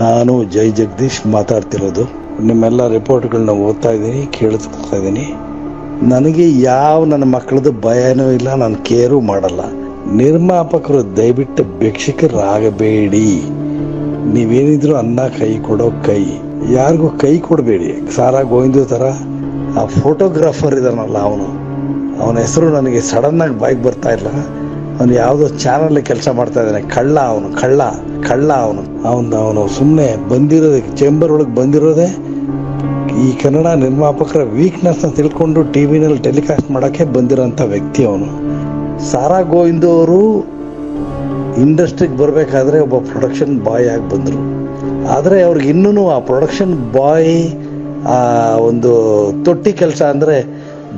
ನಾನು ಜೈ ಜಗದೀಶ್ ಮಾತಾಡ್ತಿರೋದು. ನಿಮ್ಮೆಲ್ಲ ರಿಪೋರ್ಟ್ಗಳನ್ನ ಓದ್ತಾ ಇದ್ದೀನಿ, ಕೇಳಿಸ್ಕೊಳ್ತಾ ಇದ್ದೀನಿ. ನನಗೆ ನನ್ನ ಮಕ್ಕಳದ್ದು ಭಯನೂ ಇಲ್ಲ, ನಾನು ಕೇರು ಮಾಡಲ್ಲ. ನಿರ್ಮಾಪಕರು ದಯವಿಟ್ಟು ಭಿಕ್ಷುಕರಾಗಬೇಡಿ. ನೀವೇನಿದ್ರು ಅನ್ನ ಕೈ ಕೊಡೋ ಕೈ, ಯಾರಿಗೂ ಕೈ ಕೊಡಬೇಡಿ. ಸಾರಾ ಗೋವಿಂದ ಥರ ಆ ಫೋಟೋಗ್ರಾಫರ್ ಇದಾನಲ್ಲ, ಅವನ ಹೆಸರು ನನಗೆ ಸಡನ್ ಆಗಿ ಬಾಯಿಗೆ ಬರ್ತಾ ಇಲ್ಲ. ಅವನು ಯಾವುದೋ ಚಾನಲ್ ಕೆಲಸ ಮಾಡ್ತಾ ಇದ್ದಾನೆ. ಕಳ್ಳ ಅವನು ಸುಮ್ಮನೆ ಬಂದಿರೋದಕ್ಕೆ ಚೇಂಬರ್ ಒಳಗೆ ಬಂದಿರೋದೇ ಈ ಕನ್ನಡ ನಿರ್ಮಾಪಕರ ವೀಕ್ನೆಸ್ನ ತಿಳ್ಕೊಂಡು ಟಿವಿನಲ್ಲಿ ಟೆಲಿಕಾಸ್ಟ್ ಮಾಡೋಕ್ಕೆ ಬಂದಿರೋಂಥ ವ್ಯಕ್ತಿ ಅವನು. ಸಾರಾ ಗೋವಿಂದ ಅವರು ಇಂಡಸ್ಟ್ರಿಗೆ ಬರಬೇಕಾದ್ರೆ ಒಬ್ಬ ಪ್ರೊಡಕ್ಷನ್ ಬಾಯ್ ಆಗಿ ಬಂದರು. ಆದರೆ ಅವ್ರಿಗೆ ಇನ್ನೂ ಆ ಪ್ರೊಡಕ್ಷನ್ ಬಾಯ್ ಒಂದು ತೊಟ್ಟಿ ಕೆಲಸ ಅಂದರೆ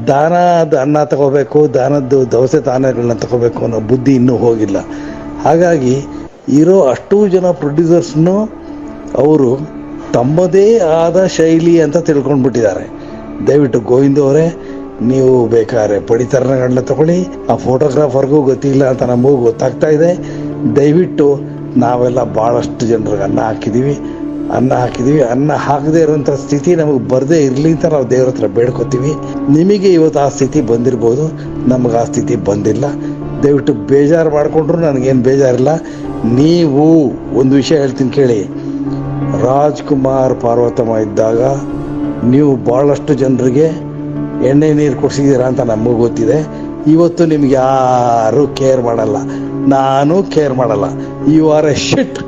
ದಾನದ ಅನ್ನ ತಗೋಬೇಕು, ದಾನದ್ದು ದವಸೆ ದಾನಗಳನ್ನ ತಗೋಬೇಕು ಅನ್ನೋ ಬುದ್ಧಿ ಇನ್ನೂ ಹೋಗಿಲ್ಲ. ಹಾಗಾಗಿ ಇರೋ ಅಷ್ಟೂ ಜನ ಪ್ರೊಡ್ಯೂಸರ್ಸ್ನು ಅವರು ತಮ್ಮದೇ ಆದ ಶೈಲಿ ಅಂತ ತಿಳ್ಕೊಂಡ್ಬಿಟ್ಟಿದ್ದಾರೆ. ದಯವಿಟ್ಟು ಗೋವಿಂದ ಅವರೇ, ನೀವು ಬೇಕಾದ್ರೆ ಪಡಿತರಗಳನ್ನ ತಗೊಳ್ಳಿ. ಆ ಫೋಟೋಗ್ರಾಫರ್ಗೂ ಗೊತ್ತಿಲ್ಲ ಅಂತ ನಮಗೂ ಗೊತ್ತಾಗ್ತಾ ಇದೆ. ದಯವಿಟ್ಟು ನಾವೆಲ್ಲ ಭಾಳಷ್ಟು ಜನರಿಗೆ ಅನ್ನ ಹಾಕಿದ್ದೀವಿ. ಅನ್ನ ಹಾಕದೇ ಇರೋಂಥ ಸ್ಥಿತಿ ನಮಗೆ ಬರದೇ ಇರಲಿ ಅಂತ ನಾವು ದೇವ್ರ ಹತ್ರ ಬೇಡ್ಕೊತೀವಿ. ನಿಮಗೆ ಇವತ್ತು ಆ ಸ್ಥಿತಿ ಬಂದಿರ್ಬೋದು, ನಮಗೆ ಆ ಸ್ಥಿತಿ ಬಂದಿಲ್ಲ. ದಯವಿಟ್ಟು ಬೇಜಾರು ಮಾಡಿಕೊಂಡ್ರು ನನಗೇನು ಬೇಜಾರಿಲ್ಲ. ನೀವು ಒಂದು ವಿಷಯ ಹೇಳ್ತೀನಿ ಕೇಳಿ. ರಾಜ್ಕುಮಾರ್ ಪಾರ್ವತಮ್ಮ ಇದ್ದಾಗ ನೀವು ಭಾಳಷ್ಟು ಜನರಿಗೆ ಎಣ್ಣೆ ನೀರು ಕೊಡಿಸಿದ್ದೀರಾ ಅಂತ ನಮಗೂ ಗೊತ್ತಿದೆ. ಇವತ್ತು ನಿಮ್ಗೆ ಯಾರೂ ಕೇರ್ ಮಾಡಲ್ಲ, ನಾನು ಕೇರ್ ಮಾಡಲ್ಲ. You are a shit.